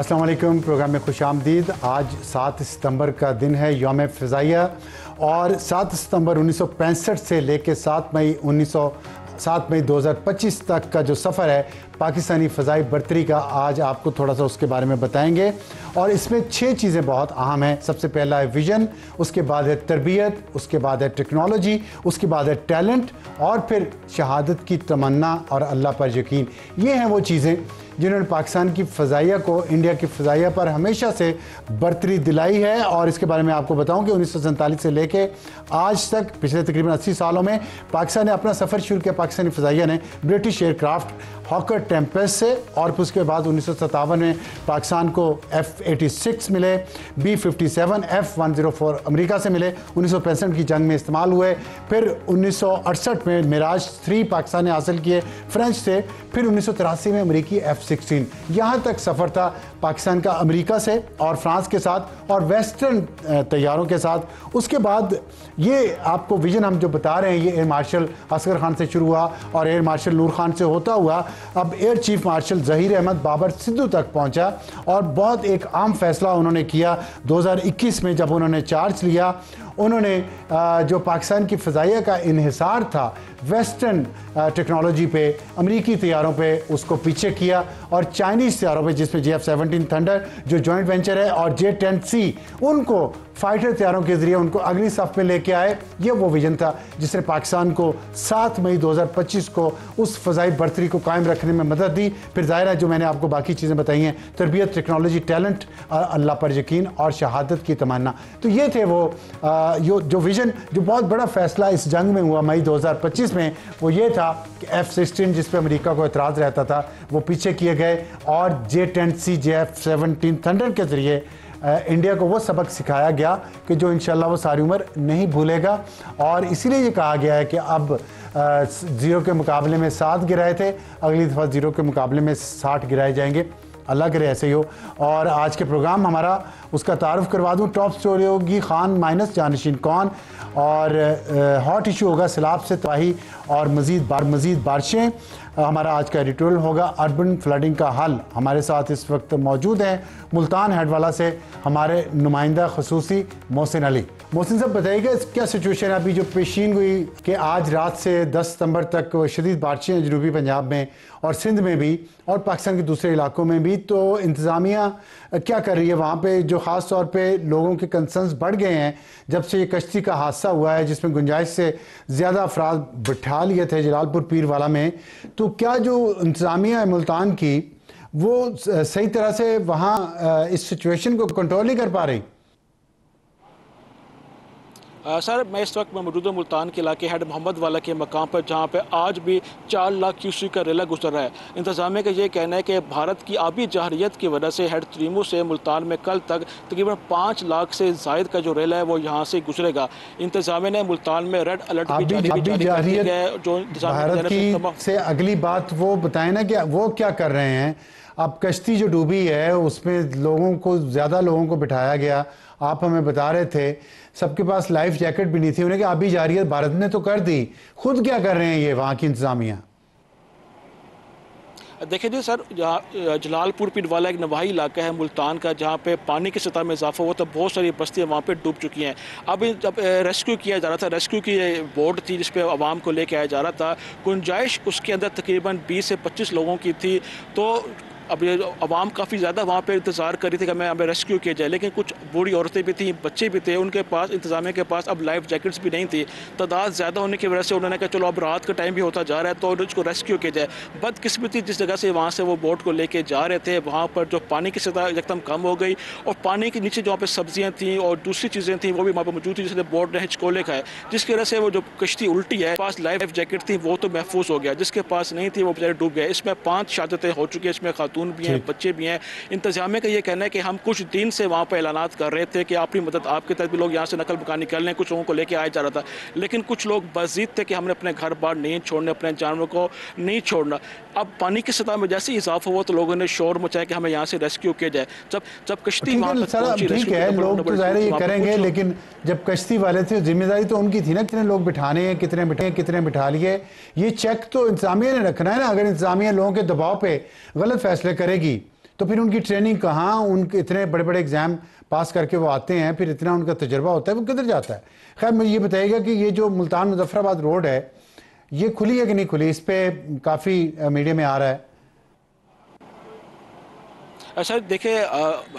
अस्सलाम वालेकुम। प्रोग्राम में खुशामदीद। आज 7 सितंबर का दिन है, यौम फ़िज़ाइया, और 7 सितंबर 1965 से लेकर 7 मई 2025 तक का जो सफ़र है पाकिस्तानी फ़ज़ाई बर्तरी का, आज आपको थोड़ा सा उसके बारे में बताएंगे। और इसमें 6 चीज़ें बहुत अहम हैं। सबसे पहला है विज़न, उसके बाद है तरबियत, उसके बाद है टेक्नोलॉजी, उसके बाद है टैलेंट, और फिर शहादत की तमन्ना और अल्लाह पर यकीन। ये हैं वो चीज़ें जिन्होंने पाकिस्तान की फ़ज़ाइया को इंडिया की फ़ज़ाइया पर हमेशा से बर्तरी दिलाई है। और इसके बारे में आपको बताऊं कि 1947 से लेके आज तक पिछले तकरीबन 80 सालों में पाकिस्तान ने अपना सफ़र शुरू किया। पाकिस्तानी फ़ज़ाइया ने ब्रिटिश एयरक्राफ्ट हॉकर टेम्पेस्ट से, और उसके बाद 1957 में पाकिस्तान को F-86 मिले, B-57, F-104 अमेरिका से मिले, 1965 की जंग में इस्तेमाल हुए। फिर 1968 में मिराज 3 पाकिस्तान ने हासिल किए फ्रेंच से। फिर 1983 में अमेरिकी F-16। यहाँ तक सफ़र था पाकिस्तान का अमेरिका से और फ्रांस के साथ और वेस्टर्न तैयारों के साथ। उसके बाद ये आपको विजन हम जो बता रहे हैं, ये एयर मार्शल असगर खान से शुरू हुआ और एयर मार्शल नूर खान से होता हुआ अब air chief marshal Zaheer Ahmed Babar Sidhu तक पहुंचा। और बहुत एक आम फैसला उन्होंने किया 2021 में जब उन्होंने चार्ज लिया। उन्होंने जो पाकिस्तान की फ़ज़ाइया का इन्हिसार था वेस्टर्न टेक्नोलॉजी पे, अमेरिकी तैयारों पे, उसको पीछे किया और चाइनीज़ तैयारों पे, जिसमें JF-17 थंडर जो जॉइंट वेंचर है और J-10C, उनको फाइटर तैयारों के ज़रिए उनको अगली सफ़ में लेके आए। ये वो विजन था जिसने पाकिस्तान को 7 मई 2025 को उस फ़ज़ाई बर्तरी को कायम रखने में मदद दी। फिर ज़ाहिर है जो मैंने आपको बाकी चीज़ें बताई हैं, तरबियत, टेक्नोलॉजी, टैलेंट, अल्लाह पर यकीन और शहादत की तमन्ना। तो ये थे वो जो विज़न, जो बहुत बड़ा फ़ैसला इस जंग में हुआ मई 2025 में, वो ये था कि F-16 जिस पे अमेरिका को एतराज़ रहता था वो पीछे किए गए और J-10C, JF-17 थंडर के ज़रिए इंडिया को वो सबक सिखाया गया कि जो इंशाल्लाह वो सारी उम्र नहीं भूलेगा। और इसीलिए ये कहा गया है कि अब 0 के मुकाबले में 7 गिराए थे, अगली दफ़ा 0 के मुकाबले में 60 गिराए जाएंगे। अल्लाह करे ऐसे ही हो। और आज के प्रोग्राम हमारा उसका तारुफ करवा दूं। टॉप स्टोरी होगी खान माइनस जानशीन कौन, और हॉट इशू होगा सैलाब से तबाही और मज़ीद बारिशें। हमारा आज का एडिटोरियल होगा अर्बन फ्लडिंग का हल। हमारे साथ इस वक्त मौजूद हैं मुल्तान हेडवाला से हमारे नुमाइंदा खसूसी मोहसिन अली। मोहसिन साहब बताइएगा क्या सिचुएशन है अभी जो पेशीन हुई कि आज रात से 10 सितंबर तक शदीद बारिशें हैं जनूबी पंजाब में और सिंध में भी और पाकिस्तान के दूसरे इलाकों में भी। तो इंतज़ामिया क्या कर रही है वहाँ पे, जो ख़ास तौर पे लोगों के कंसर्न्स बढ़ गए हैं जब से ये कश्ती का हादसा हुआ है जिसमें गुंजाइश से ज़्यादा अफराद बिठा लिए थे जलालपुर पीरवाला में। तो क्या जो इंतज़ामिया है मुल्तान की वो सही तरह से वहाँ इस सिचुएशन को कंट्रोल नहीं कर पा रही? सर, मैं इस वक्त मौजूद हूँ मुल्तान के इलाके हेड मोहम्मद वाला के मकाम पर, जहाँ पे आज भी 4 लाख क्यूसेक का रेला गुजर रहा है। इंतज़ामिया का ये कहना है कि भारत की आबी जहरियत की वजह से हेड त्रीमू से मुल्तान में कल तक तकरीबन 5 लाख से जायद का जो रेला है वो यहाँ से गुजरेगा। इंतज़ामिया ने मुल्तान में रेड अलर्ट भी जारी कर दिया है। जो इंतज़ामिया से अगली बात वो बताएं ना कि वो क्या कर रहे हैं। अब कश्ती जो डूबी है उसमें लोगों को, ज़्यादा लोगों को बिठाया गया, आप हमें बता रहे थे सबके पास लाइफ जैकेट भी नहीं थी। उन्हें आबी जारियत भारत ने तो कर दी, खुद क्या कर रहे हैं ये वहाँ की इंतज़ामिया? देखिए जी सर, जलालपुर पीरवाला एक नवाही इलाका है मुल्तान का, जहाँ पे पानी की सतह में इजाफा हुआ तो बहुत सारी बस्तियाँ वहाँ पे डूब चुकी हैं। अब जब रेस्क्यू किया जा रहा था, रेस्क्यू की बोट थी जिस पे आवाम को लेके आया जा रहा था, गुंजाइश उसके अंदर तकरीबन 20 से 25 लोगों की थी। तो अब ये आवाम काफ़ी ज़्यादा वहाँ पे इंतज़ार कर रही थी कि हमें रेस्क्यू किया जाए, लेकिन कुछ बूढ़ी औरतें भी थी, बच्चे भी थे, उनके पास, इंतज़ामिया के पास अब लाइफ जैकेट्स भी नहीं थी। तादाद ज़्यादा होने की वजह से उन्होंने कहा चलो अब रात का टाइम भी होता जा रहा है तो उसको रेस्क्यू किया जाए। बदकिस्मती जिस जगह से वहाँ से वो बोट को लेके जा रहे थे, वहाँ पर जो पानी की सतह एकदम कम हो गई और पानी के नीचे जहाँ पर सब्जियाँ थी और दूसरी चीज़ें थी वो भी वहाँ पर मौजूद थी, जिसने बोट ने हिचकोले खाए, जिसकी वजह से वो जो कश्ती उल्टी है, पास लाइफ जैकेट थी वो तो महफूज हो गया, जिसके पास नहीं थी वो बेचारे डूब गए। इसमें 5 शहादतें हो चुकी हैं, इसमें खातून भी हैं, बच्चे भी हैं। इंतजामिया का ये कहना है कि हम कुछ दिन से वहाँ पर ऐलानात कर रहे थे कि अपनी मदद आपके तहत भी लोग यहाँ से नकल मकानी कर लें, कुछ लोगों को लेके आया जा रहा था, लेकिन कुछ लोग बज़िद थे कि हमने अपने घर बार नहीं छोड़ने, अपने जानवरों को नहीं छोड़ना। अब पानी की सतह में जैसे ही इजाफा हुआ तो लोगों ने शोर मचाया कि हमें यहाँ से रेस्क्यू किया जाए। जब कश्ती वहाँ तक पहुंची, ठीक है, लोग तो ज़ाहिर ये करेंगे, लेकिन जब कश्ती वाले थे जिम्मेदारी तो उनकी थी ना, कितने लोग बिठाने हैं, कितने बिठा लिए, ये चेक तो इंतजामिया ने रखना है ना। अगर इंतजामिया लोगों के दबाव पे गलत फैसले करेगी तो फिर उनकी ट्रेनिंग कहाँ, उनके इतने बड़े बड़े एग्ज़ाम पास करके वो आते हैं, फिर इतना उनका तजर्बा होता है, वो किधर जाता है। खैर मुझे ये बताइएगा कि ये जो मुल्तान मुजफ्फराबाद रोड है ये खुली है कि नहीं खुली, इस पर काफ़ी मीडिया में आ रहा है। अच्छा देखिए,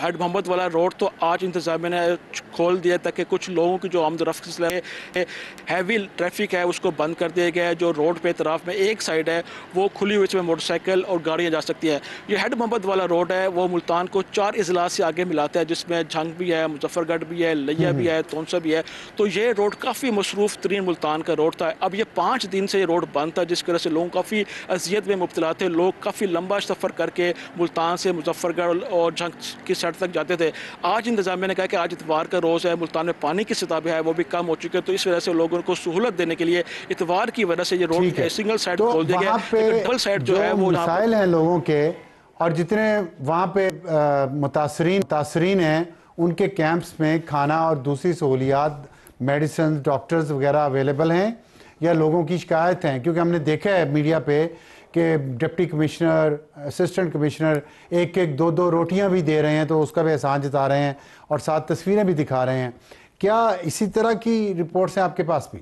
हेड मोहम्मद वाला रोड तो आज इंतजामिया ने खोल दिया ताकि कुछ लोगों की जो आमद रफ्त सिलसिले हैवी ट्रैफिक है उसको बंद कर दिया गया है। जो रोड पे तरफ में एक साइड है वो खुली हुई, इसमें मोटरसाइकिल और गाड़ियाँ जा सकती हैं। ये हेड मोहम्मद वाला रोड है वो मुल्तान को 4 अजला से आगे मिलाता है, जिसमें झंग भी है, मुजफ्फरगढ़ भी है, लिया भी है, तोनसा भी है। तो ये रोड काफ़ी मसरूफ़ तरीन मुल्तान का रोड था। अब ये 5 दिन से ये रोड बंद था, जिस वजह से लोग काफ़ी अजियत में मुब्तला थे। लोग काफ़ी लंबा सफ़र करके मुल्तान से मुजफ्फरगढ़ और झंग की सड़क तक जाते थे। आज इंतजामिया ने कहा कि आज इतवार का रोज़ है, मुल्तान में पानी की सतह भी है वो भी कम हो चुकी है, तो इस वजह से लोगों को सहूलत देने के लिए इतवार की वजह से ये रोड सिंगल साइड तो खोल दिया गया। डबल साइड जो है वो मसाइल हैं लोगों के, और जितने वहाँ पे मुतासरीन हैं उनके कैंप्स में खाना और दूसरी सहूलियात, मेडिसिन, डॉक्टर्स वगैरह अवेलेबल हैं या लोगों की शिकायत हैं? क्योंकि हमने देखा है मीडिया पे कि डिप्टी कमिश्नर, असिस्टेंट कमिश्नर एक एक दो दो रोटियां भी दे रहे हैं, तो उसका भी एहसान जता रहे हैं और साथ तस्वीरें भी दिखा रहे हैं। क्या इसी तरह की रिपोर्ट्स हैं आपके पास भी?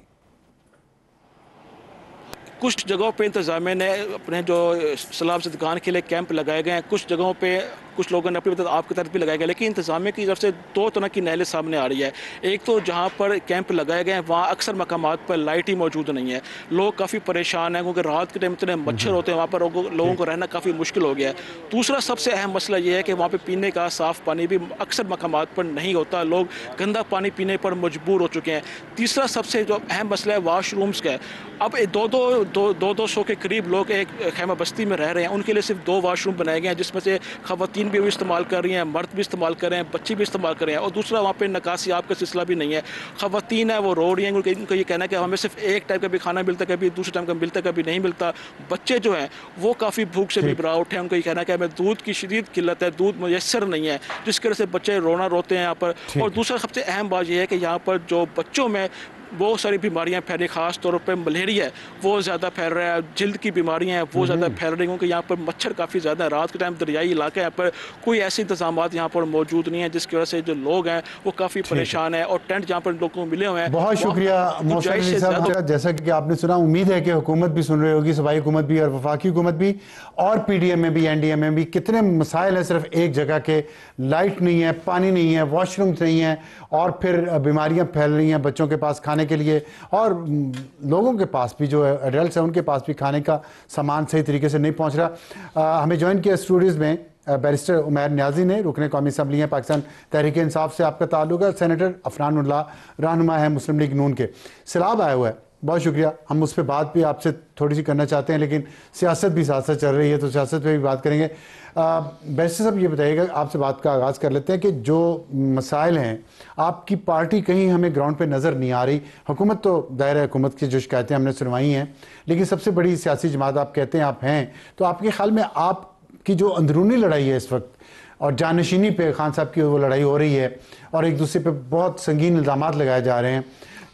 कुछ जगहों पे इंतजामिया ने अपने जो सैलाब ज़दगान के लिए कैंप लगाए गए हैं, कुछ जगहों पे कुछ लोगों ने अपनी मदद आपकी तरफ भी लगाए गए, लेकिन इंतजामिया की तरफ से 2 तरह की नहलें सामने आ रही है। एक तो जहाँ पर कैंप लगाए गए हैं वहाँ अक्सर मकामात पर लाइट ही मौजूद नहीं है, लोग काफ़ी परेशान हैं क्योंकि रात के टाइम इतने मच्छर होते हैं वहाँ पर, लोगों को रहना काफ़ी मुश्किल हो गया है। दूसरा सबसे अहम मसला ये है कि वहाँ पर पीने का साफ़ पानी भी अक्सर मकामात पर नहीं होता, लोग गंदा पानी पीने पर मजबूर हो चुके हैं। तीसरा सबसे जो अहम मसला है वाशरूम्स का है। अब 200 के करीब लोग एक खैमा बस्ती में रह रहे हैं, उनके लिए सिर्फ 2 वाशरूम बनाए गए हैं, जिसमें से ख़वातीन भी इस्तेमाल कर रही हैं, मर्द भी इस्तेमाल कर रहे हैं, बच्चे भी इस्तेमाल कर रहे हैं। और दूसरा वहाँ पे निकासी आप का सिलसिला भी नहीं है। ख़वातीन है वो रो रही हैं, उनका ये कहना है कि हमें सिर्फ एक टाइम का भी खाना मिलता है, कभी दूसरे टाइम का मिलता है, कभी नहीं मिलता। बच्चे जो हैं वो काफ़ी भूख से बिभरा उठे हैं, उनका ये कहना है कि हमें दूध की शदीद किल्लत है, दूध मुयस्सर नहीं है, जिस तरह से बच्चे रोते हैं यहाँ पर। और दूसरा सबसे अहम बात यह है कि यहाँ पर जो बच्चों में बहुत सारी बीमारियां फैल रही, ख़ास तौर पे मलेरिया है वो ज़्यादा फैल रहा है, जिल्द की बीमारियां हैं वो ज़्यादा फैल रही हैं, क्योंकि यहाँ पर मच्छर काफ़ी ज़्यादा है। रात के टाइम दरियाई इलाका है, यहाँ पर कोई ऐसे इंतजाम यहाँ पर मौजूद नहीं है, जिसकी वजह से जो लोग हैं वो काफ़ी परेशान है। और टेंट जहाँ पर लोगों को मिले हुए हैं। बहुत शुक्रिया मौसम साहब। जैसा कि आपने सुना, उम्मीद है कि हुकूमत भी सुन रही होगी, सूबाई हुकूमत भी और वफाकी हुकूमत भी, और PDM में भी, NDA में भी। कितने मसाइल हैं सिर्फ एक जगह के, लाइट नहीं है, पानी नहीं है, वॉशरूम्स नहीं है, और फिर बीमारियां फैल रही हैं बच्चों के पास खाने के लिए, और लोगों के पास भी जो एडल्ट्स हैं उनके पास भी खाने का सामान सही तरीके से नहीं पहुंच रहा। हमें ज्वाइन किया स्टूडियोज़ में बैरिस्टर उमैर न्याजी ने, रुकने कौमी असम्बली है पाकिस्तान तहरीक इंसाफ से आपका ताल्लुक है, सेनेटर अफनानुल्लाह रहनुमा है मुस्लिम लीग नून के। सैलाब आया हुआ है, बहुत शुक्रिया। हम उस पर बात भी आपसे थोड़ी सी करना चाहते हैं, लेकिन सियासत भी साथ साथ चल रही है तो सियासत पे भी बात करेंगे। बैरिस्टर साहब ये बताइएगा, आपसे बात का आगाज़ कर लेते हैं कि जो मसाइल हैं, आपकी पार्टी कहीं हमें ग्राउंड पे नज़र नहीं आ रही। हुकूमत तो दायरा हुकूमत की जो शिकायतें हमने सुनवाई हैं, लेकिन सबसे बड़ी सियासी जमात आप कहते हैं आप हैं, तो आपके ख्याल में आपकी जो अंदरूनी लड़ाई है इस वक्त, और जानशीनी पे खान साहब की वो लड़ाई हो रही है और एक दूसरे पे बहुत संगीन इल्ज़ामात लगाए जा रहे हैं,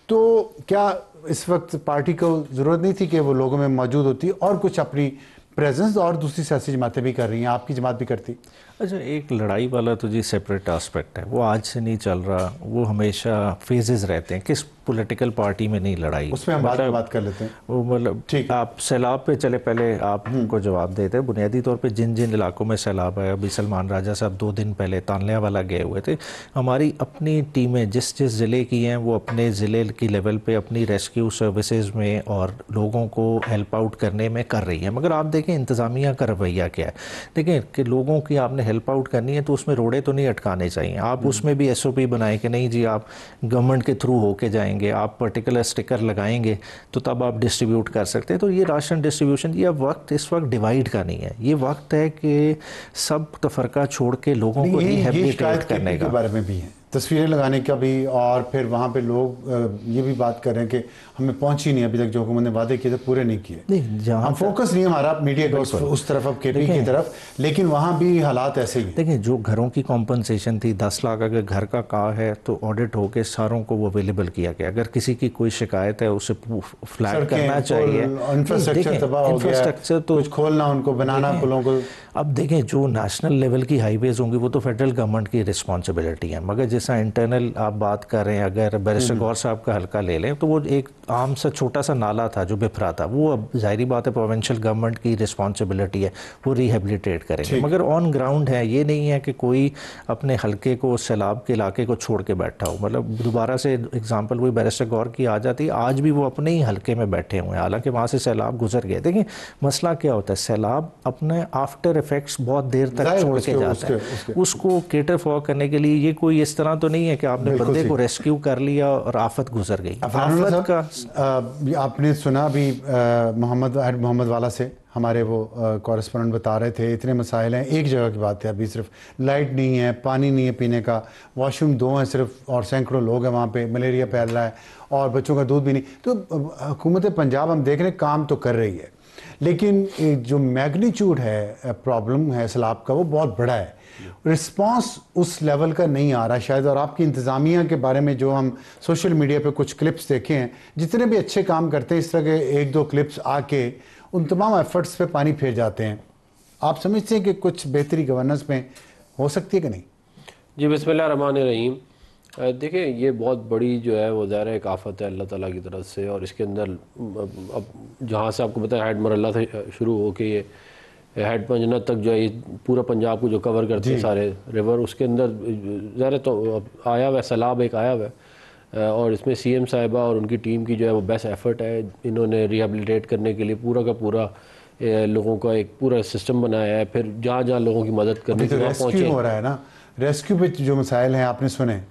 तो क्या इस वक्त पार्टी को ज़रूरत नहीं थी कि वो लोगों में मौजूद होती और कुछ अपनी प्रेजेंस और दूसरी सियासी जमातें भी कर रही हैं, आपकी जमात भी करती? अच्छा, एक लड़ाई वाला तो जी सेपरेट एस्पेक्ट है, वो आज से नहीं चल रहा, वो हमेशा फेजेस रहते हैं। किस पॉलिटिकल पार्टी में नहीं लड़ाई, उसमें हम बात कर लेते हैं। वो मतलब ठीक, आप सैलाब पे चले, पहले आपको जवाब देते हैं। बुनियादी तौर पे जिन जिन इलाकों में सैलाब आया, अभी सलमान राजा साहब 2 दिन पहले तानलिया वाला गए हुए थे। हमारी अपनी टीमें जिस जिस ज़िले की हैं वो अपने ज़िले की लेवल पे अपनी रेस्क्यू सर्विसेज में और लोगों को हेल्प आउट करने में कर रही है। मगर आप देखें इंतज़ामिया का रवैया क्या है। देखें कि लोगों की आपने हेल्प आउट करनी है तो उसमें रोड़े तो नहीं अटकाने चाहिए। आप उसमें भी SOP बनाएं कि नहीं जी आप गवर्नमेंट के थ्रू होके जाएंगे, आप पर्टिकुलर स्टिकर लगाएंगे तो तब आप डिस्ट्रीब्यूट कर सकते हैं। तो ये राशन डिस्ट्रीब्यूशन, ये वक्त इस वक्त डिवाइड का नहीं है, ये वक्त है कि सब तफरका छोड़ के लोगों को रिहेबिलिटेट करने का। बारे में भी है तस्वीरें लगाने का भी, और फिर वहाँ पे लोग ये भी बात कर रहे हैं कि हमें पहुँच ही नहीं अभी तक, जो हुकूमत ने वादे किए थे पूरे नहीं किए। नहीं, हम फोकस नहीं हमारा मीडिया का उस तरफ, अब केपी की तरफ, लेकिन वहाँ भी हालात ऐसे ही। देखिए, जो घरों की कॉम्पनसेशन थी 10 लाख, अगर घर का कहा है तो ऑडिट होके सारों को वो अवेलेबल किया गया। अगर किसी की कोई शिकायत है उसे फ्लैग करना चाहिए। इंफ्रास्ट्रक्चर तबाह हो गया, इंफ्रास्ट्रक्चर तो कुछ खोलना, उनको बनाना पुलों को। अब देखें, जो नेशनल लेवल की हाईवेज होंगी वो तो फेडरल गवर्नमेंट की रिस्पॉन्सिबिलिटी है, मगर जैसा इंटरनल आप बात कर रहे हैं, अगर बैरिस्टर गौर साहब का हल्का ले लें तो वो एक आम सा छोटा सा नाला था जो बिफरा था, वो अब जाहिर बात है प्रोविंशियल गवर्नमेंट की रिस्पॉन्सिबिलिटी है, वो रिहेबिलिटेट करेंगे। मगर ऑन ग्राउंड है, ये नहीं है कि कोई अपने हल्के को, सैलाब के इलाके को छोड़ के बैठा हो। मतलब दोबारा से एग्जाम्पल वही बैरिस्टर गौर की आ जाती, आज भी वो अपने ही हल्के में बैठे हुए हैं, हालांकि वहाँ से सैलाब गुजर गए। देखिए मसला क्या होता है, सैलाब अपने आफ्टर इफेक्ट्स बहुत देर तक छोड़ के जाता है, उसको केटर फॉर करने के लिए ये कोई इस तरह तो नहीं है कि आपने बंदे को रेस्क्यू कर लिया और आफत गुजर गई। आफत का आपने सुना भी मोहम्मद वाला से, हमारे वो कॉरेस्पोंडेंट बता रहे थे, इतने मसाइल हैं। एक जगह की बात है, अभी सिर्फ लाइट नहीं है, पानी नहीं है पीने का, वॉशरूम 2 हैं सिर्फ, और सैकड़ों लोग हैं वहाँ पे, मलेरिया फैल रहा है और बच्चों का दूध भी नहीं। तो हुकूमत पंजाब हम देख रहे हैं काम तो कर रही है, लेकिन जो मैग्नीट्यूड है प्रॉब्लम है सैलाब का, वो बहुत बड़ा है। रिस्पांस उस लेवल का नहीं आ रहा शायद। और आपकी इंतज़ामिया के बारे में जो हम सोशल मीडिया पे कुछ क्लिप्स देखे हैं, जितने भी अच्छे काम करते हैं इस तरह के 1-2 क्लिप्स आके उन तमाम एफर्ट्स पे पानी फेर जाते हैं। आप समझते हैं कि कुछ बेहतरी गवर्नेंस में हो सकती है कि नहीं? जी, बिस्मिल्लाह रहमान रहीम। देखिए, ये बहुत बड़ी जो है वो ज़ाहिर एक आफत है अल्लाह ताला की तरफ से, और इसके अंदर अब जहाँ से आपको पता है हेड मरल्ला से शुरू हो के ये हेड पंजना तक जो है, ये पूरा पंजाब को जो कवर करते हैं सारे रिवर, उसके अंदर ज़ाहिर तो आया हुआ सैलाब एक आया हुआ है, और इसमें सीएम साहिबा और उनकी टीम की जो है वो बेस्ट एफर्ट है। इन्होंने रिहेबिलिटेट करने के लिए पूरा का पूरा लोगों का एक पूरा सिस्टम बनाया है, फिर जहाँ जहाँ लोगों की मदद करने के लिए पहुँचे हो रहा है ना। रेस्क्यू पे जो मसाइल हैं आपने सुने,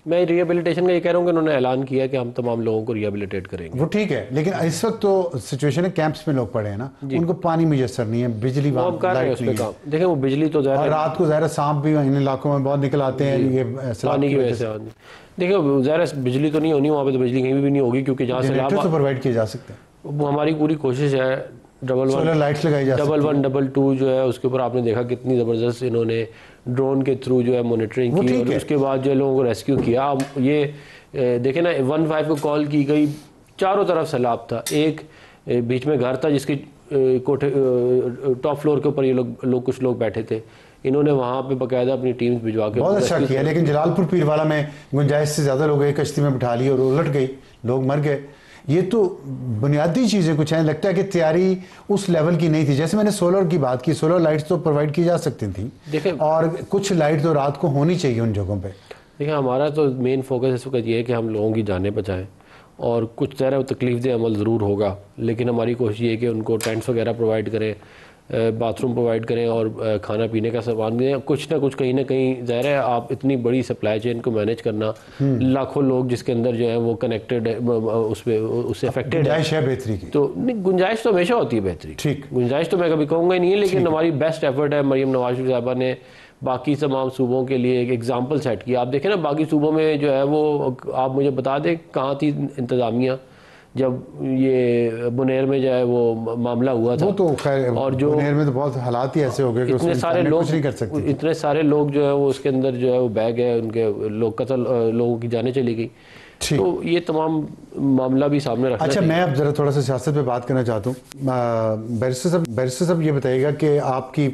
मैं रिहेबिलिटेशन का ये कह रहा हूँ कि उन्होंने ऐलान किया कि हम तमाम लोगों को रिहेबिलिटेट करेंगे। वो ठीक है, लेकिन इस वक्त तो सिचुएशन है कैंप्स में लोग पड़े हैं ना, उनको पानी मुयसर नहीं है, बिजली लाइट नहीं है। देखिए वो बिजली तो और रात को ज़ाहिर सांप भी इन इलाकों में बहुत निकल आते हैं ये पानी की वजह से। देखिए ज़ाहिर बिजली तो नहीं होनी वहाँ पे, तो बिजली कहीं भी नहीं होगी, क्योंकि जहाँ से तो प्रोवाइड किए जा सकते हैं। वो हमारी पूरी कोशिश है। लाइट्स लगाई जा सकती है। 1 2 जो है उसके ऊपर आपने देखा कितनी ज़बरदस्त इन्होंने ड्रोन के थ्रू जो है मॉनिटरिंग की, और उसके बाद जो है लोगों को रेस्क्यू किया। ये देखें ना, 15 को कॉल की गई, चारों तरफ सैलाब था, एक बीच में घर था जिसके कोठे टॉप फ्लोर के ऊपर ये लोग कुछ लोग बैठे थे। इन्होंने वहाँ पे बाकायदा अपनी टीम्स भिजवा के बहुत अच्छा किया। लेकिन जलालपुर पीरवाला में गुंजाइश से ज़्यादा लोग एक कश्ती में बिठा लिए और उलट गई, लोग मर गए। ये तो बुनियादी चीज़ें कुछ हैं, लगता है कि तैयारी उस लेवल की नहीं थी। जैसे मैंने सोलर की बात की, सोलर लाइट्स तो प्रोवाइड की जा सकती थी, और कुछ लाइट तो रात को होनी चाहिए उन जगहों पे। देखिए हमारा तो मेन फोकस इस वक्त ये है कि हम लोगों की जानें बचाएं, और कुछ ज़रा तकलीफ अमल ज़रूर होगा, लेकिन हमारी कोशिश ये है कि उनको टेंट्स वगैरह प्रोवाइड करें, बाथरूम प्रोवाइड करें, और खाना पीने का सामान दें। कुछ ना कुछ कहीं ना कहीं ज़ाहिर है, आप इतनी बड़ी सप्लाई चेन को मैनेज करना, लाखों लोग जिसके अंदर जो है वो कनेक्टेड है, उससे अफेक्टेड है। गुंजाइश है बेहतरी की? तो नहीं, गुंजाइश तो हमेशा होती है बेहतरी। ठीक, गुंजाइश तो मैं कभी कहूँगा ही नहीं है, लेकिन हमारी बेस्ट एफर्ट है। मरियम नवाज शरीफ साहबा ने बाकी तमाम सूबों के लिए एक एग्जाम्पल सेट किया। आप देखें ना, बाकी सूबों में जो है वो, आप मुझे बता दें कहाँ थी इंतज़ामिया जब ये बुनेर में जो है वो मामला हुआ था? वो तो खैर, और जो बुनेर में तो बहुत हालात ही ऐसे हो गए कि इतने सारे लोग नहीं कर सकते। इतने सारे लोग जो है वो उसके अंदर जो है वो बह गए, उनके लोगों की जानें चली गई। तो ये तमाम मामला भी सामने रखना। अच्छा, मैं अब ज़रा थोड़ा सा सियासत पे बात करना चाहता हूँ। बैरिस्टर साहब ये बताइएगा कि आपकी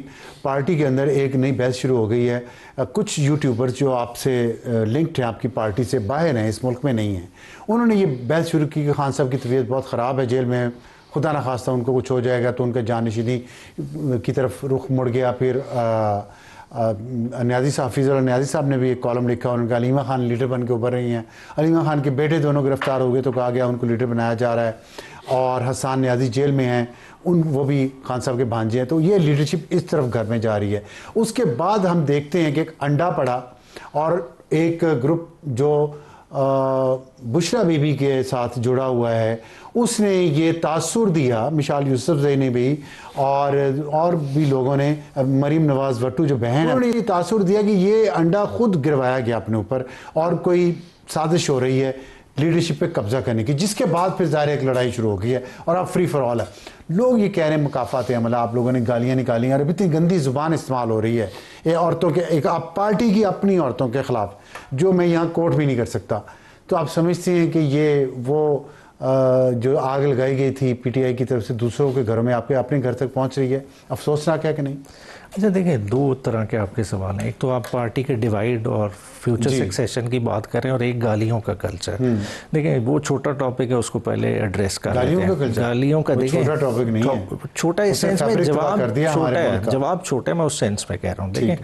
पार्टी के अंदर एक नई बहस शुरू हो गई है। कुछ यूट्यूबर्स जो आपसे लिंक्ड हैं, आपकी पार्टी से बाहर हैं, इस मुल्क में नहीं हैं, उन्होंने ये बहस शुरू की कि खान साहब की तबीयत बहुत ख़राब है, जेल में, खुदा न खास्ता उनको कुछ हो जाएगा तो उनका जानशिनी की तरफ रुख मुड़ गया। फिर न्याजी साहब ने भी एक कॉलम लिखा, उनका अलीमा खान लीडर बन के उभर रही हैं। अलीमा खान के बेटे दोनों गिरफ्तार हो गए तो कहा गया उनको लीडर बनाया जा रहा है, और हसन न्याजी जेल में हैं, वो भी खान साहब के भांजे हैं। तो ये लीडरशिप इस तरफ घर में जा रही है। उसके बाद हम देखते हैं कि एक अंडा पड़ा और एक ग्रुप जो बुशरा बीबी के साथ जुड़ा हुआ है, उसने ये तासुर दिया, मिसाल यूसुफजई ने भी और भी लोगों ने, मरीम नवाज़ भट्टू जो बहन है, उन्होंने ये तासुर दिया कि ये अंडा खुद गिरवाया गया अपने ऊपर और कोई साजिश हो रही है लीडरशिप पे कब्जा करने की, जिसके बाद फिर ज़ाहिर एक लड़ाई शुरू हो गई है और अब फ्री फॉर ऑल है। लोग ये कह रहे हैं मुकाफात अमल, आप लोगों ने गालियाँ निकाली और इतनी गंदी ज़ुबान इस्तेमाल हो रही है ये औरतों के, एक आप पार्टी की अपनी औरतों के ख़िलाफ़, जो मैं यहाँ कोर्ट भी नहीं कर सकता। तो आप समझते हैं कि ये वो जो आग लगाई गई थी पीटीआई की तरफ से दूसरों के घरों में आपके अपने घर तक पहुँच रही है, अफसोसनाक है कि नहीं? अच्छा देखिए, दो तरह के आपके सवाल हैं। एक तो आप पार्टी के डिवाइड और फ्यूचर सक्सेशन की बात करें और एक गालियों का कल्चर। देखिए वो छोटा टॉपिक है, उसको पहले एड्रेस कर लेते हैं। गालियों का देखिए छोटा टॉपिक नहीं है, छोटा इस सेंस में जवाब छोटा है, जवाब छोटा है, मैं उस सेंस में कह रहा हूँ। देखिए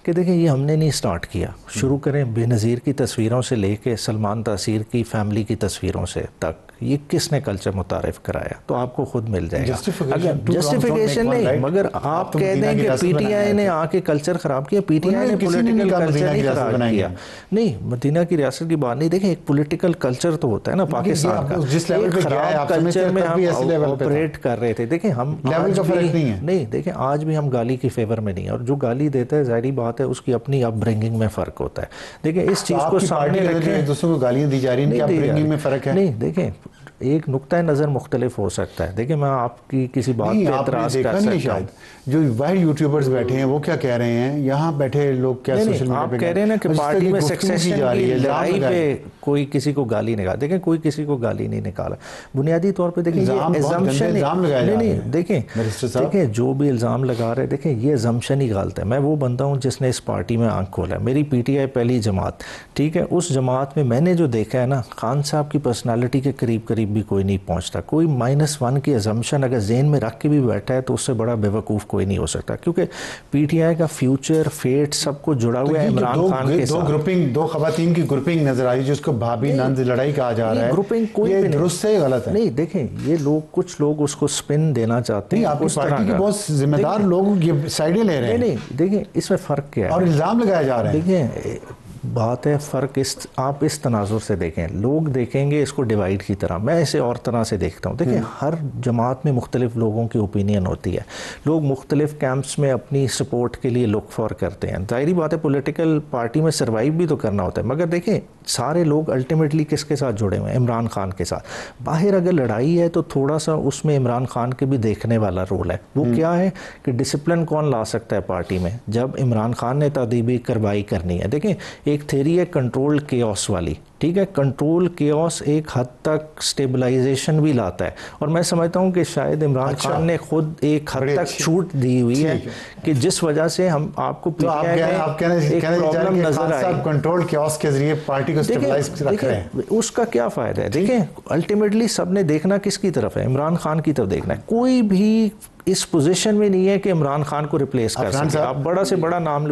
कि देखिए ये हमने नहीं स्टार्ट किया, शुरू करें बेनज़ीर की तस्वीरों से लेके सलमान तासीर की फैमिली की तस्वीरों से तक, ये किसने कल्चर मुतारिफ कराया, तो आपको खुद मिल जाएगा। अगर जस्टिफिकेशन नहीं, मगर आप कह दें कि पीटीआई ने आके कल्चर ख़राब किया, पीटीआई ने पॉलिटिकल कल्चर नहीं ख़राब किया, नहीं, मदीना की रियासत की बात नहीं। देखें एक पॉलिटिकल कल्चर तो होता है ना पाकिस्तान का, एक ख़राब कल्चर में हम ऑपरेट कर रहे थे। देखें हम नहीं, देखें आज भी हम गाली की फेवर में नहीं है, और जो गाली देता है ज़ाहिर बात है उसकी अपनी अपब्रिंगिंग में फ़र्क होता है। देखिए इस चीज़ को सामने रखें, दूसरों को गालियाँ दी जा रही हैं, अपब्रिंगिंग में फ़र्क है नहीं। देखें एक नुक्ता नज़र मुख्तलिफ हो सकता है। देखिए मैं आपकी किसी बात पे एतराज़ कर सकता हूँ। जो वाइड यूट्यूबर्स बैठे हैं वो क्या कह रहे हैं, यहाँ बैठे लोग क्या सोशल मीडिया पे आप कह रहे हैं ना कि पार्टी में सक्सेशन की लड़ाई पे कोई किसी को गाली निकाला। देखें कोई किसी को गाली नहीं निकाला, बुनियादी तौर पे देखें ये अज़म्पशन नहीं, देखें जो भी इल्ज़ाम लगा रहे हैं, देखें ये अज़म्पशन ही गलत है। मैं वो बंदा हूँ जिसने इस पार्टी में आंख खोला है, मेरी पीटीआई पहली जमात, ठीक है, उस जमात में मैंने जो देखा है ना, खान साहब की पर्सनालिटी के करीब करीब भी कोई नहीं पहुँचता। कोई -1 की अज़म्पशन अगर जेन में रख के भी बैठा है तो उससे बड़ा बेवकूफ़ कोई नहीं हो सकता, क्योंकि पीटीआई का फ्यूचर फेट सब कुछ जुड़ा हुआ है इमरान खान के साथ। दो खवातीन की ग्रुपिंग नजर आई जिसको भाभी नंद लड़ाई कहा जा रहा है, ग्रुपिंग कोई भी दुरुस्त है गलत है? नहीं, देखें ये लोग, कुछ लोग उसको स्पिन देना चाहते हैं, आपकी पार्टी के बहुत जिम्मेदार लोग ये साइडें ले रहे हैं। नहीं, देखें इसमें फ़र्क क्या है और इल्ज़ाम लगाया जा रहा है। देखिए बात है फ़र्क आप इस तनाजुर से देखें, लोग देखेंगे इसको डिवाइड की तरह, मैं इसे और तरह से देखता हूँ। देखिए हर जमात में मुख्तलिफ लोगों की ओपिनियन होती है, लोग मुख्तलिफ कैंप्स में अपनी सपोर्ट के लिए लुक फॉर करते हैं। ज़ाहिरी बात है पॉलिटिकल पार्टी में सर्वाइव भी तो करना होता है, मगर देखें सारे लोग अल्टीमेटली किसके साथ जुड़े हुए हैं, इमरान खान के साथ। बाहर अगर लड़ाई है तो थोड़ा सा उसमें इमरान खान के भी देखने वाला रोल है। वो क्या है कि डिसिप्लिन कौन ला सकता है पार्टी में, जब इमरान खान ने तादीबी कार्रवाई करनी है। देखें एक थ्योरी है कंट्रोल केओस वाली, ठीक है, कंट्रोल केओस एक हद तक स्टेबलाइजेशन भी लाता है, और मैं समझता हूं कि शायद इमरान खान ने खुद एक हद तक छूट दी हुई है कि जिस वजह से हम आपको प्रॉब्लम नजर आए, कंट्रोल केओस के जरिए पार्टी को स्टेबलाइज रख रहे हैं। उसका क्या फायदा है? देखें अल्टीमेटली सबने देखना किसकी तरफ है, इमरान खान की तरफ देखना है। कोई भी इस पोजीशन में नहीं है कि इमरान खान को रिप्लेस कर सके। आप बड़ा से बड़ा नाम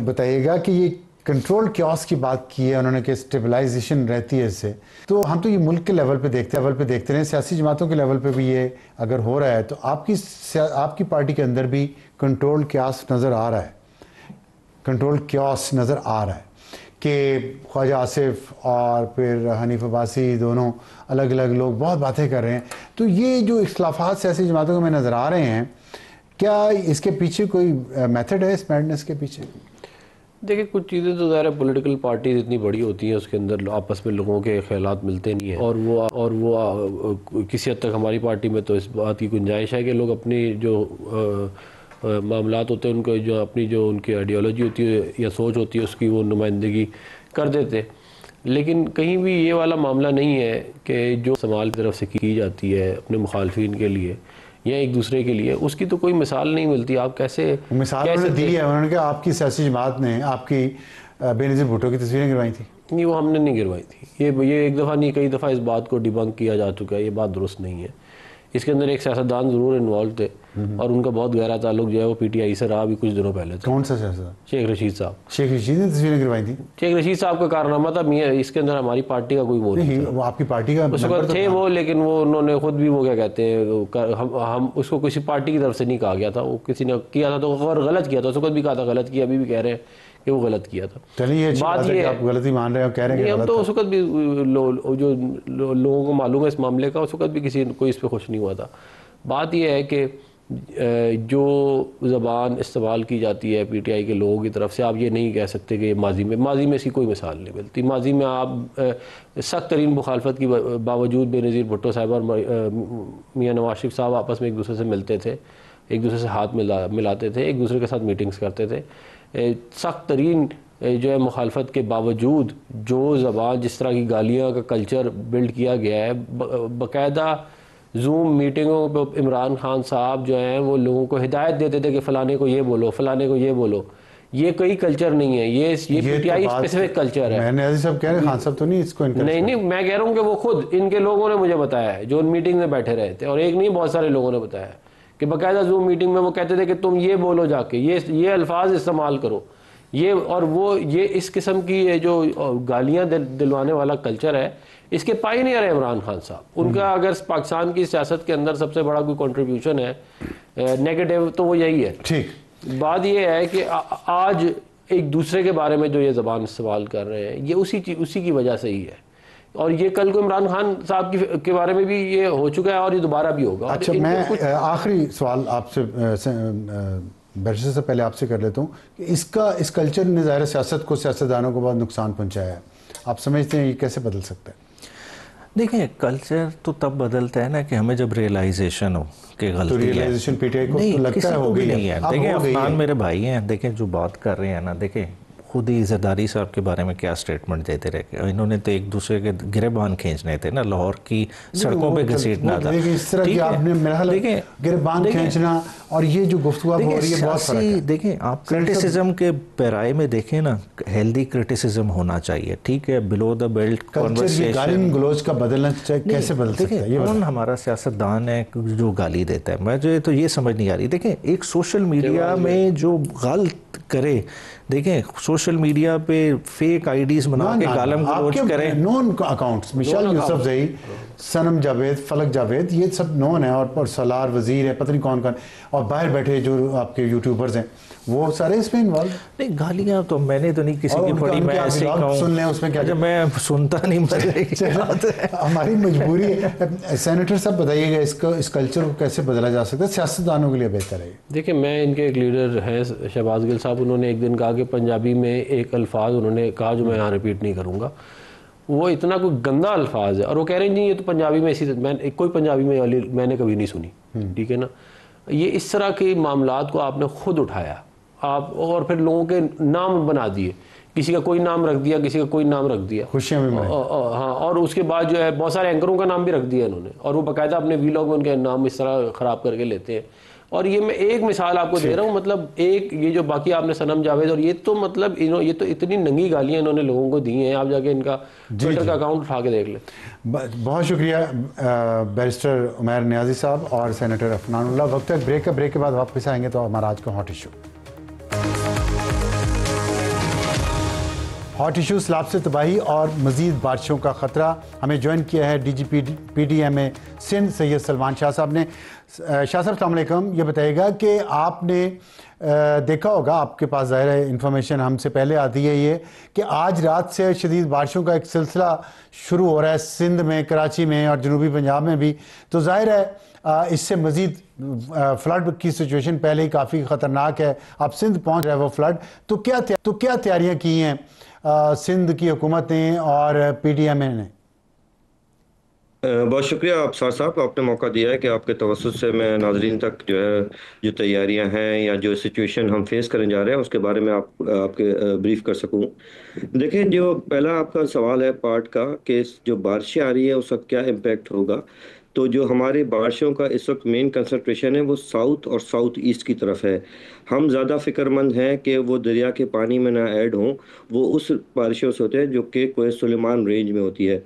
बताइएगा कि ये कंट्रोल क्योस की बात की है उन्होंने कि स्टेबलाइजेशन रहती है इससे, तो हम तो ये मुल्क के लेवल पे देखते रहे, सियासी जमातों के लेवल पे भी ये अगर हो रहा है तो आपकी पार्टी के अंदर भी कंट्रोल क्यास नज़र आ रहा है, कंट्रोल क्यास नज़र आ रहा है कि ख्वाजा आसिफ और फिर हनीफ अब्बासी दोनों अलग अलग लोग बहुत बातें कर रहे हैं। तो ये जो इख्तिलाफात सियासी जमातों में नज़र आ रहे हैं, क्या इसके पीछे कोई मेथड है, इस मैडनेस के पीछे? देखिए कुछ चीज़ें तो ज़ाहिर है पॉलिटिकल पार्टीज इतनी बड़ी होती हैं, उसके अंदर आपस में लोगों के ख्यालात मिलते नहीं हैं, और वो किसी हद तक हमारी पार्टी में तो इस बात की गुंजाइश है कि लोग अपनी जो मामलात होते हैं उनको जो उनकी आइडियोलॉजी होती है या सोच होती है उसकी वो नुमाइंदगी कर देते। लेकिन कहीं भी ये वाला मामला नहीं है कि जो समाल की तरफ से की जाती है अपने मुखालफिन के लिए या एक दूसरे के लिए, उसकी तो कोई मिसाल नहीं मिलती। आप कैसे मिसाल दी है? उन्होंने कहा आपकी सियासी जमात ने आपकी बेनज़ीर भुट्टो की तस्वीरें गिरवाई थी। नहीं, वो हमने नहीं गिरवाई थी। ये एक दफ़ा नहीं कई दफ़ा इस बात को डिबंक किया जा चुका है, ये बात दुरुस्त नहीं है। इसके अंदर एक सियासतदान ज़रूर इन्वॉल्व थे और उनका बहुत गहरा ताल्लुक जो है वो पीटीआई से रहा भी कुछ दिनों पहले। कौन सा सियासतदान? शेख रशीद साहब। शेख रशीद ने तस्वीरें गिरवाई थी? शेख रशीद साहब का कारनामा था, इसके अंदर हमारी पार्टी का कोई वो नहीं था। वो आपकी पार्टी का उस वक्त थे वो, लेकिन वो उन्होंने खुद भी वो क्या कहते हैं, हम उसको किसी पार्टी की तरफ से नहीं कहा गया था, वो किसी ने किया था तो और गलत किया था, उस वक्त भी कहा था गलत किया, अभी भी कह रहे हैं कि वो गलत किया था। चलिए बात ये आप गलती मान रहे हो, कह रहे हैं हम तो उस वक्त भी लोगों को मालूम है इस मामले का, उस वक्त भी किसी कोई इस पर खुश नहीं हुआ था। बात यह है कि जो ज़बान इस्तेमाल की जाती है पीटीआई के लोगों की तरफ से, आप ये नहीं कह सकते कि माजी में इसकी कोई मिसाल नहीं मिलती। माजी में आप सख्त तरीन मुखालफत की बावजूद बेनज़ीर भुट्टो साहब और मियाँ नवाज शरीफ साहब आपस में एक दूसरे से मिलते थे, एक दूसरे से हाथ मिलाते थे, एक दूसरे के साथ मीटिंग्स करते थे। सख्त तरीन जो है मुखालफत के बावजूद जो ज़बान, जिस तरह की गालियाँ का कल्चर बिल्ड किया गया है, बाकायदा जूम मीटिंगों पर इमरान खान साहब जो हैं वो लोगों को हिदायत देते थे कि फ़लाने को ये बोलो, फ़लाने को ये बोलो। ये कोई कल्चर नहीं है, ये पीटीआई स्पेसिफिक कल्चर है। मैंने सब कह रहे, खान साहब तो नहीं इसको नहीं, मैं कह रहा हूँ कि वो खुद इनके लोगों ने मुझे बताया है जो उन मीटिंग में बैठे रहे थे, और एक नहीं बहुत सारे लोगों ने बताया है कि बाकायदा जूम मीटिंग में वो कहते थे कि तुम ये बोलो जाके, ये अल्फाज इस्तेमाल करो, ये और वो, ये इस किस्म की ये जो गालियाँ दिलवाने वाला कल्चर है, इसके पायनियर है इमरान खान साहब। उनका अगर पाकिस्तान की सियासत के अंदर सबसे बड़ा कोई कंट्रीब्यूशन है नेगेटिव, तो वो यही है। ठीक, बात ये है कि आज एक दूसरे के बारे में जो ये ज़बान इस्तेमाल कर रहे हैं, ये उसी की वजह से ही है। और ये कल को इमरान खान साहब के बारे में भी ये हो चुका है और ये दोबारा भी होगा। अच्छा, मैं आखिरी सवाल आपसे बैरिस्टर से पहले आपसे कर लेता हूँ कि इस कल्चर ने ज़ाहिर सियासत को, सियासतदानों को बहुत नुकसान पहुँचाया है। आप समझते हैं ये कैसे बदल सकता है? देखिए, कल्चर तो तब बदलता है ना कि हमें जब रियलाइजेशन हो कि गलती है। तो रियलाइजेशन पीटीआई को तो लगता है हो गई है। देखिए, अफनान मेरे भाई हैं, देखें जो बात कर रहे हैं ना, देखें खुद ही ज़रदारी साहब के बारे में क्या स्टेटमेंट देते रहे। इन्होंने तो एक दूसरे के गिरेबान खींचने थे ना, लाहौर की सड़कों पे घसीटना था। इस तरह की आपने गिरेबान खींचना और ये जो गुफ्तगू हो रही है बहुत फर्क है। देखें, आप क्रिटिसिज्म के पैराए में देखें ना, हेल्दी क्रिटिसिज्म होना चाहिए, ठीक है, बिलो द बेल्ट कन्वर्सेशन। गाली गलौज का बदलना कैसे बदल सकता है? कौन हमारा सियासतदान है जो गाली देता है? मुझे तो ये समझ नहीं आ रही। देखें, एक सोशल मीडिया में जो गलत करे, देखें सोशल मीडिया पे फेक आईडीज बना के गालम गलौज करें, नॉन अकाउंट्स, मिशाल यूसुफजई, सनम जावेद, फलक जावेद, ये सब नॉन है, और सलार वजीर है, पता नहीं कौन कौन, और बाहर बैठे जो आपके यूट्यूबर्स हैं वो सारे इसमें इन्वॉल्व। नहीं, गालियाँ तो मैंने तो नहीं किसी की पढ़ी, मैं ऐसे ही कहूँ, सुन लें उसमें क्या, मैं सुनता नहीं। हमारी मजबूरी है। सेनेटर साहब बताइएगा इस कल्चर को कैसे बदला जा सकता है, सियासतदानों के लिए बेहतर है? देखिए, मैं इनके एक लीडर हैं शहबाज गिल साहब, उन्होंने एक दिन कहा कि पंजाबी में एक अल्फाज उन्होंने कहा जो मैं यहाँ रिपीट नहीं करूँगा, वो इतना कोई गंदा अल्फाज है, और वो कह रहे हैं नहीं ये तो पंजाबी में इसी, मैं कोई पंजाबी में वाली मैंने कभी नहीं सुनी, ठीक है ना। ये इस तरह के मामलात को आपने खुद उठाया आप, और फिर लोगों के नाम बना दिए, किसी का कोई नाम रख दिया, किसी का कोई नाम रख दिया, खुशियाँ में। हाँ, और उसके बाद जो है बहुत सारे एंकरों का नाम भी रख दिया इन्होंने, और वो बाकायदा अपने वीलॉग में उनके नाम इस तरह ख़राब करके लेते हैं। और ये मैं एक मिसाल आपको दे रहा हूँ, मतलब एक ये जो बाकी आपने सनम जावेद, और ये तो मतलब ये तो इतनी नंगी गालियाँ इन्होंने लोगों को दी हैं, आप जाके इनका ट्विटर का अकाउंट उठा के देख लें। बहुत शुक्रिया बैरिस्टर उमैर नियाज़ी साहब और सेनेटर अफनानुल्लाह। वक्त है ब्रेक का, ब्रेक के बाद वापस आएंगे तो हमारा आज का हॉट इशू। हॉट इशू, सैलाब से तबाही और मज़ीद बारिशों का ख़तरा। हमें ज्वाइन किया है DGP PDMA सिंध सैयद सलमान शाह साहब ने। शाह साहब अस्सलाम वालेकुम। ये बताइएगा कि आपने देखा होगा, आपके पास ज़ाहिर है इंफॉर्मेशन हमसे पहले आती है ये, कि आज रात से शदीद बारिशों का एक सिलसिला शुरू हो रहा है सिंध में, कराची में और जनूबी पंजाब में भी। तो ज़ाहिर है इससे मज़ीद फ्लड की सिचुएशन पहले ही काफ़ी ख़तरनाक है। अब सिंध पहुँच रहा है वो फ्लड, तो क्या तैयारियाँ की हैं सिंध की हुकूमत ने और PDMA ने? बहुत शुक्रिया अफसार साहब, आपने मौका दिया है कि आपके तवज्जुह से मैं नाज़रीन तक जो है जो तैयारियां हैं या जो सिचुएशन हम फेस करने जा रहे हैं उसके बारे में आपके ब्रीफ कर सकूं। देखिए, जो पहला आपका सवाल है पार्ट का कि जो बारिशें आ रही है उसका क्या इम्पेक्ट होगा, तो जो हमारी बारिशों का इस वक्त मेन कंसंट्रेशन है वो साउथ और साउथ ईस्ट की तरफ है। हम ज़्यादा फ़िक्रमंद हैं कि वो दरिया के पानी में ना ऐड हों, वो उस बारिशों से होते हैं जो कि कोई सुलेमान रेंज में होती है,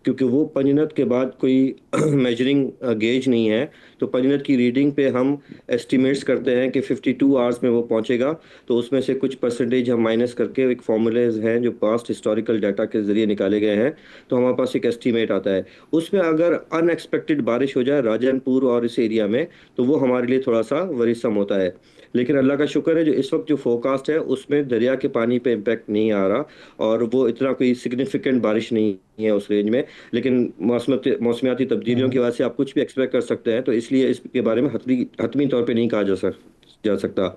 क्योंकि वो पंजनत के बाद कोई मेजरिंग गेज नहीं है। तो पंजनत की रीडिंग पे हम एस्टिमेट्स करते हैं कि 52 आवर्स में वो पहुंचेगा, तो उसमें से कुछ परसेंटेज हम माइनस करके एक फॉर्मूलेज हैं जो पास्ट हिस्टोरिकल डाटा के ज़रिए निकाले गए हैं, तो हमारे पास एक एस्टिमेट आता है। उसमें अगर अनएक्सपेक्टेड बारिश हो जाए राजनपुर और इस एरिया में, तो वो हमारे लिए थोड़ा सा वरीसम होता है। लेकिन अल्लाह का शुक्र है जो इस वक्त जो फोरकास्ट है उसमें दरिया के पानी पे इम्पैक्ट नहीं आ रहा, और वो इतना कोई सिग्निफिकेंट बारिश नहीं है उस रेंज में। लेकिन मौसमियाती तब्दीलियों की वजह से आप कुछ भी एक्सपेक्ट कर सकते हैं, तो इसलिए इसके बारे में हतमी तौर पर नहीं कहा जा सकता।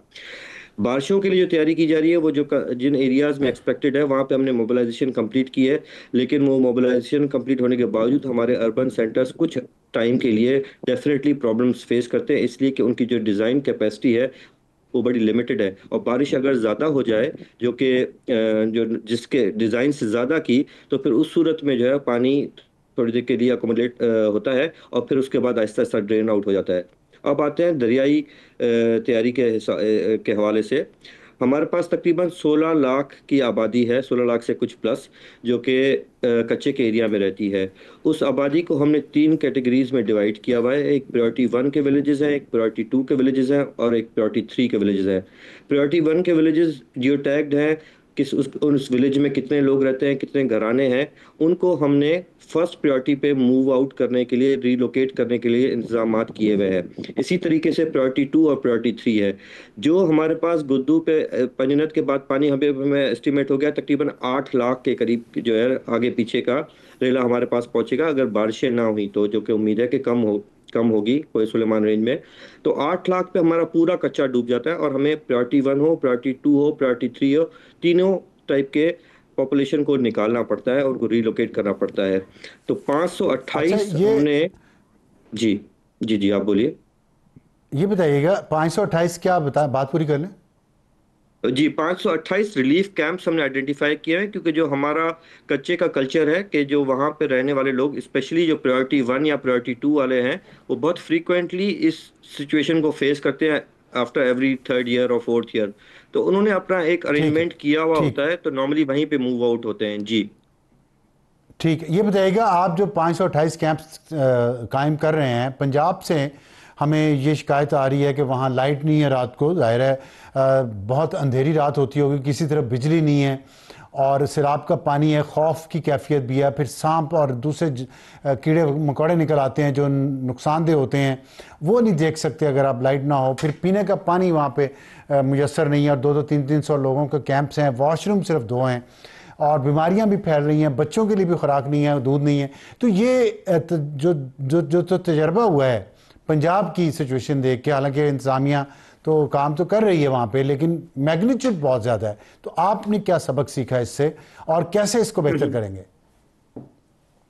बारिशों के लिए जो तैयारी की जा रही है वो जिन एरियाज में एक्सपेक्टेड है वहाँ पे हमने मोबिलाइजेशन कंप्लीट की है, लेकिन वो मोबिलाइजेशन कंप्लीट होने के बावजूद हमारे अर्बन सेंटर्स कुछ टाइम के लिए डेफिनेटली प्रॉब्लम्स फेस करते हैं, इसलिए कि उनकी जो डिज़ाइन कैपेसिटी है वो बड़ी लिमिटेड है। और बारिश अगर ज़्यादा हो जाए जो कि जो जिसके डिज़ाइन से ज़्यादा की, तो फिर उस सूरत में जो है पानी थोड़ी देर के लिए अकोमोडेट होता है और फिर उसके बाद आहिस्ता आहिस्ता ड्रेन आउट हो जाता है। अब आते हैं दरियाई तैयारी के हवाले से। हमारे पास तकरीबन 16 लाख की आबादी है, 16 लाख से कुछ प्लस, जो कि कच्चे के एरिया में रहती है। उस आबादी को हमने 3 कैटेगरीज में डिवाइड किया हुआ है। एक प्रायोरिटी 1 के विलेजेस हैं, एक प्रायोरिटी 2 के विलेजेस हैं और एक प्रायोरिटी 3 के विलेजेस हैं। प्रायोरिटी 1 के विलेजेस जियो टैग्ड हैं, उस विलेज में कितने लोग रहते हैं, कितने घराने हैं, उनको हमने फर्स्ट प्रायोरिटी पे मूव आउट करने के लिए, रीलोकेट करने के लिए इंतजाम किए हुए हैं। इसी तरीके से प्रायोरिटी 2 और प्रायोरिटी 3 है। जो हमारे पास गुद्दू पे पंजनत के बाद पानी हमें एस्टिमेट हो गया तकरीबन 8 लाख के करीब जो है आगे पीछे का रेला हमारे पास पहुंचेगा अगर बारिशें ना हुई तो, जो कि उम्मीद है कि कम होगी कोई सुलेमान रेंज में। तो 8 लाख पे हमारा पूरा कच्चा डूब जाता है और हमें प्रायोरिटी 1 हो, प्रायोरिटी 2 हो, प्रायोरिटी 3 हो, तीनों टाइप के पॉपुलेशन को निकालना पड़ता है और उनको रिलोकेट करना पड़ता है। तो 528 अच्छा, ये हमने जी जी जी आप बोलिए। ये बताइएगा 528 क्या बता, बात पूरी कर लें। जी 528 रिलीफ कैंप्स हमने आइडेंटिफाई किए हैं, क्योंकि जो हमारा कच्चे का कल्चर है कि जो वहाँ पे रहने वाले लोग स्पेशली जो प्रायोरिटी 1 या प्रायोरिटी 2 वाले हैं वो बहुत फ्रीक्वेंटली इस सिचुएशन को फेस करते हैं आफ्टर एवरी 3rd ईयर और 4th ईयर। तो उन्होंने अपना एक ठीक है, अरेंजमेंट किया हुआ ठीक होता है, तो नॉर्मली वहीं पे मूव आउट होते हैं। जी ठीक है। ये बताइएगा आप जो 528 कैंप्स कायम कर रहे हैं, पंजाब से हमें ये शिकायत आ रही है कि वहाँ लाइट नहीं है रात को, जाहिर है बहुत अंधेरी रात होती होगी, किसी तरफ बिजली नहीं है और सिराब का पानी है, खौफ की कैफियत भी है, फिर सांप और दूसरे कीड़े मकोड़े निकल आते हैं जो नुकसानदेह होते हैं, वो नहीं देख सकते अगर आप लाइट ना हो। फिर पीने का पानी वहाँ पे मुयसर नहीं है और 200-300 लोगों के कैंप्स हैं, वॉशरूम सिर्फ 2 हैं और बीमारियां भी फैल रही हैं, बच्चों के लिए भी खुराक नहीं है, दूध नहीं है। तो ये जो जो जो तो तजर्बा हुआ है पंजाब की सिचुएशन देख के, हालांकि इंतजामिया तो काम तो कर रही है वहाँ पे, लेकिन मैग्नीट्यूड बहुत ज़्यादा है, तो आपने क्या सबक सीखा इससे और कैसे इसको बेहतर करेंगे?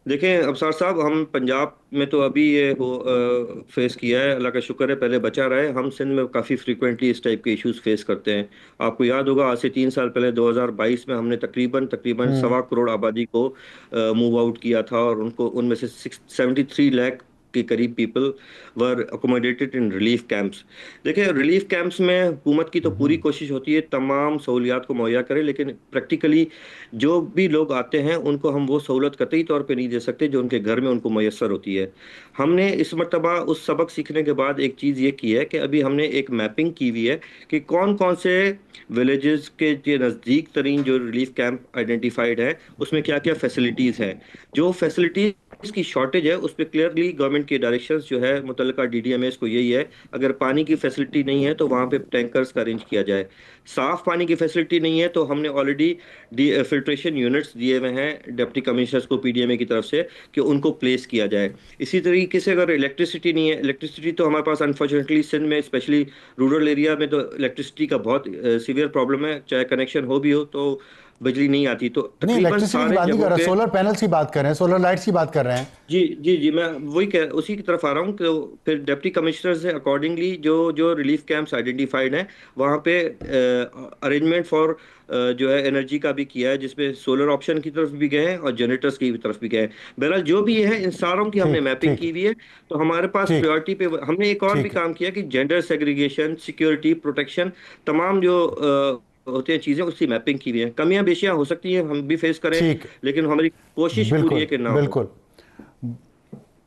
देखें अबसार साहब, हम पंजाब में तो अभी ये हो फेस किया है, अल्लाह का शुक्र है पहले बचा रहे। हम सिंध में काफ़ी फ्रीक्वेंटली इस टाइप के इश्यूज फेस करते हैं। आपको याद होगा आज से 3 साल पहले 2022 में हमने तकरीबन 1.25 करोड़ आबादी को मूव आउट किया था और उनको उनमें से 73 लाख के करीब people were accommodated in relief camps. देखिए रिलीफ कैंप्स में हुकूमत की तो पूरी कोशिश होती है तमाम सहूलियात को मुहैया करे, लेकिन प्रैक्टिकली जो भी लोग आते हैं उनको हम वो सहूलत कतई तौर पे नहीं दे सकते जो उनके घर में उनको मैसर होती है। हमने इस मरतबा उस सबक सीखने के बाद एक चीज़ ये की है कि अभी हमने एक मैपिंग की हुई है कि कौन कौन से विलेजेस के नज़दीक तरीन जो रिलीफ कैंप आइडेंटिफाइड है उसमें क्या क्या फैसिलिटीज़ हैं। जो फैसिलिटीज़ इसकी शॉर्टेज है उस पर क्लियरली गवर्नमेंट के डायरेक्शंस जो है मुतल्लिका DDMS को यही है, अगर पानी की फैसिलिटी नहीं है तो वहाँ पे टैंकर्स का अरेंज किया जाए। साफ पानी की फैसिलिटी नहीं है तो हमने ऑलरेडी फिल्ट्रेशन यूनिट्स दिए हुए हैं डिप्टी कमिश्नर्स को PDMA की तरफ से कि उनको प्लेस किया जाए। इसी तरीके से अगर इलेक्ट्रिसिटी नहीं है, इलेक्ट्रिसिटी तो हमारे पास अनफॉर्चुनेटली सिंध में स्पेशली रूरल एरिया में तो इलेक्ट्रिसिटी का बहुत सीवियर प्रॉब्लम है, चाहे कनेक्शन हो भी हो तो बिजली नहीं आती। तो नहीं, तकरीबन इलेक्ट्रिसिटी की सारे बात नहीं कर जगहों रहे, पे सोलर पैनल्स की बात कर रहे हैं, सोलर लाइट्स की बात कर रहे हैं। जी जी जी मैं वही उसी की तरफ आ रहा हूँ कि फिर डिप्टी कमिश्नर से अकॉर्डिंगली जो जो रिलीफ कैंप्स आइडेंटिफाइड हैं वहाँ पे अरेंजमेंट फॉर जो है एनर्जी का भी किया है, जिसमें सोलर ऑप्शन की तरफ भी गए हैं और जनरेटर्स की भी तरफ भी गए हैं। बहरहाल जो भी है इन सारों की हमने ठीक मैपिंग ठीक की हुई है। तो हमारे पास ठीक प्रायोरिटी पे हमने एक और भी ठीक है। काम किया कि जेंडर सेग्रीगेशन, सिक्योरिटी, प्रोटेक्शन, तमाम जो होती हैं चीज़ें उसकी मैपिंग की हुई है। कमियां बेशियां हो सकती हैं, हम भी फेस करें, ठीक, लेकिन हमारी कोशिश पूरी है बिल्कुल कि ना हो। बिल्कुल।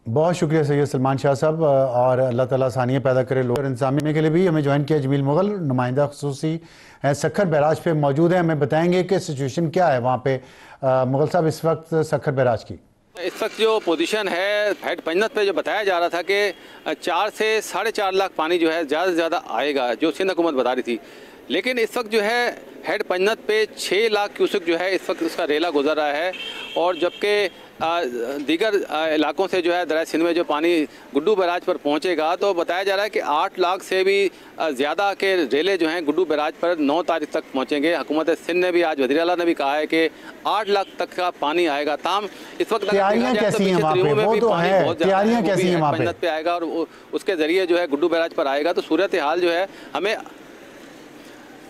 बहुत शुक्रिया सैयद सलमान शाह साहब, और अल्लाह ताला आसानियाँ पैदा करे लोग। इंतजामिया के लिए भी हमें ज्वाइन किया जमील मुगल, नुमाइंदा खसूसी हैं, सखर बैराज पे मौजूद हैं, हमें बताएंगे कि सिचुएशन क्या है वहाँ पे। मुगल साहब इस वक्त सखर बैराज की। इस वक्त जो पोजीशन है हेड पंजनत पे जो बताया जा रहा था कि 4 से 4.5 लाख पानी जो है ज़्यादा से ज़्यादा आएगा, जो सिंध हुकूमत बता रही थी, लेकिन इस वक्त जो है हेड पंजनत पे 6 लाख क्यूसेक जो है इस वक्त उसका रेला गुजर रहा है। और जबकि दीगर इलाकों से जो है दरिया सिंध में जो पानी गुड्डू बैराज पर पहुंचेगा, तो बताया जा रहा है कि 8 लाख से भी ज़्यादा के रेले जो हैं गुड्डू बैराज पर 9 तारीख तक पहुंचेंगे। हुकूमत सिंध ने भी आज वज़ीर आला ने भी कहा है कि 8 लाख तक का पानी आएगा। ताम इस वक्त तैयारियां कैसी हैं वहाँ पे, वो तो है, तैयारियां कैसी हैं वहाँ पे आएगा और उसके ज़रिए जो है गुड्डू बैराज पर आएगा। तो सूरत हाल जो है हमें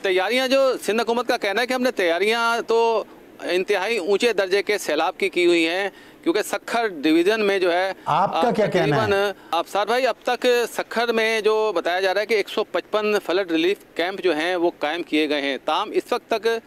तैयारियां, जो सिंध हुकूमत का कहना है कि हमने तैयारियां तो इंतहाई ऊंचे दर्जे के सैलाब की हुई हैं, क्योंकि सखर डिवीज़न में जो है आपका क्या कहना है? अफसार भाई, अब तक सखर में जो बताया जा रहा है कि 155 फ्लड रिलीफ कैंप जो हैं वो कायम किए गए हैं। ताम इस वक्त तक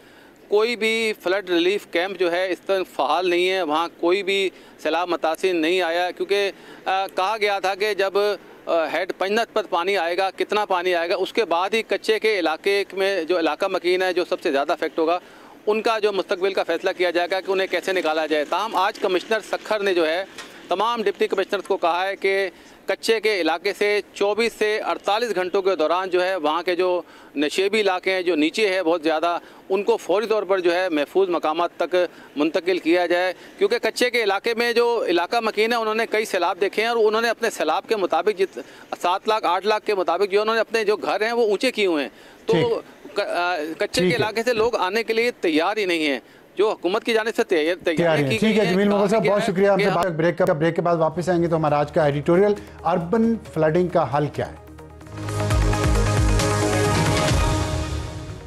कोई भी फ्लड रिलीफ कैंप जो है इस तरह फ़हाल नहीं है, वहाँ कोई भी सैलाब मुतासिर नहीं आया, क्योंकि कहा गया था कि जब हेड पंजनत पर पानी आएगा, कितना पानी आएगा, उसके बाद ही कच्चे के इलाके में जो इलाका मकीन है जो सबसे ज़्यादा अफेक्ट होगा, उनका जो मुस्तकबिल का फैसला किया जाएगा कि उन्हें कैसे निकाला जाए। ताहम आज कमिश्नर सखर ने जो है तमाम डिप्टी कमिश्नर को कहा है कि कच्चे के इलाके से 24 से 48 घंटों के दौरान जो है वहाँ के जो नशेबी इलाके हैं, जो नीचे है बहुत ज़्यादा, उनको फौरी तौर पर जो है महफूज मकामात तक मुंतकिल किया जाए, क्योंकि कच्चे के इलाके में जो इलाका मकीन है उन्होंने कई सैलाब देखे हैं और उन्होंने अपने सैलाब के मुताबिक 7 लाख 8 लाख के मुताबिक जो उन्होंने अपने जो घर हैं वो ऊँचे किए हुए हैं। तो कच्चे के इलाके से लोग आने के लिए तैयार ही नहीं है, जो हुकूमत की जानिब से तैयारी की। ठीक है जमील मुगल साहब, बहुत शुक्रिया। हमसे ब्रेक के बाद वापस आएंगे तो हमारा आज का एडिटोरियल अर्बन फ्लडिंग का हल क्या है,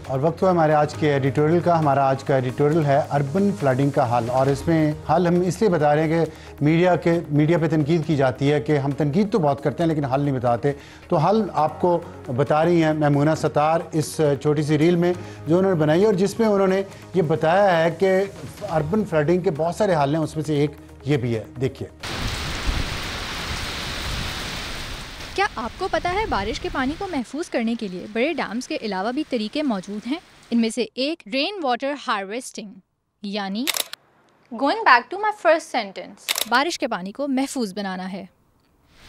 और वक्त हुआ हमारे आज के एडिटोरियल का। हमारा आज का एडिटोरियल है अर्बन फ्लडिंग का हल, और इसमें हल हम इसलिए बता रहे हैं कि मीडिया पे तनकीद की जाती है कि हम तनकीद तो बहुत करते हैं लेकिन हल नहीं बताते। तो हल आपको बता रही हैं मैमूना सतार इस छोटी सी रील में जो उन्होंने बनाई, और जिसमें उन्होंने ये बताया है कि अर्बन फ्लडिंग के बहुत सारे हल हैं, उसमें से एक ये भी है, देखिए। क्या आपको पता है बारिश के पानी को महफूज करने के लिए बड़े डैम्स के अलावा भी तरीके मौजूद हैं? इनमें से एक रेन वाटर हार्वेस्टिंग, यानी going back to my first sentence, बारिश के पानी को महफूज बनाना है।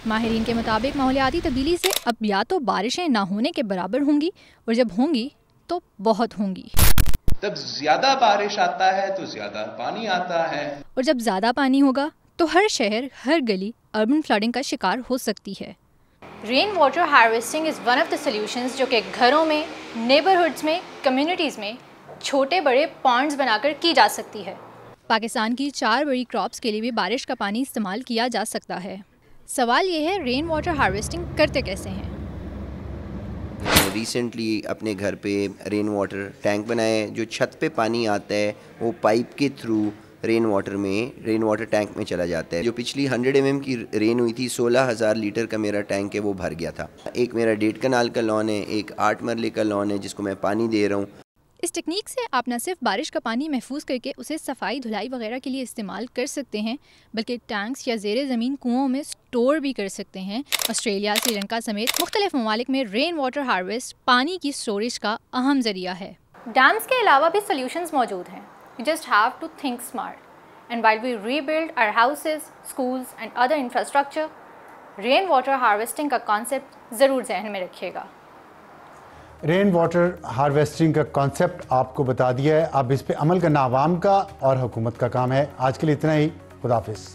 माहिरीन के मुताबिक माहौलियाती तब्दीली से अब या तो बारिशें ना होने के बराबर होंगी, और जब होंगी तो बहुत होंगी। जब ज्यादा बारिश आता है तो ज्यादा पानी आता है, और जब ज्यादा पानी होगा तो हर शहर, हर गली अर्बन फ्लडिंग का शिकार हो सकती है। Rain water harvesting is one of the solutions जो कि घरों में, नेबरहुड्स में, कम्युनिटीज़ में छोटे बड़े पॉन्ड्स बनाकर की जा सकती है। पाकिस्तान की 4 बड़ी क्रॉप्स के लिए भी बारिश का पानी इस्तेमाल किया जा सकता है। सवाल ये है, रेन वाटर हार्वेस्टिंग करते कैसे हैं? रिसेंटली अपने घर पे रेन वाटर टैंक बनाए, जो छत पे पानी आता है वो पाइप के थ्रू रेन वाटर टैंक में चला जाता है। जो पिछली 100 mm की रेन हुई थी, 16,000 लीटर का मेरा टैंक है वो भर गया था। एक मेरा 1.5 कनाल का लॉन है, एक 8 मरले का लॉन है जिसको मैं पानी दे रहा हूँ। इस टेक्निक से आप न सिर्फ बारिश का पानी महफूज करके उसे सफाई धुलाई वगैरह के लिए इस्तेमाल कर सकते हैं, बल्कि टैंक्स या ज़ेरे ज़मीन कुओं में स्टोर भी कर सकते हैं। ऑस्ट्रेलिया, श्रीलंका समेत मुख्तलिफ ममालिक में रेन वाटर हार्वेस्ट पानी की स्टोरेज का अहम ज़रिया है। डैम्स के अलावा भी सोल्यूशंस मौजूद हैं। You just have to think smart. And while we rebuild our houses, schools and other infrastructure, rain water harvesting का कॉन्सेप्ट ज़रूर ज़हन में रखिएगा। रेन वाटर हार्वेस्टिंग का कॉन्सेप्ट आपको बता दिया है, अब इस पे अमल करना आवाम का और हुकूमत का काम है। आज के लिए इतना ही, खुदा हाफिज़।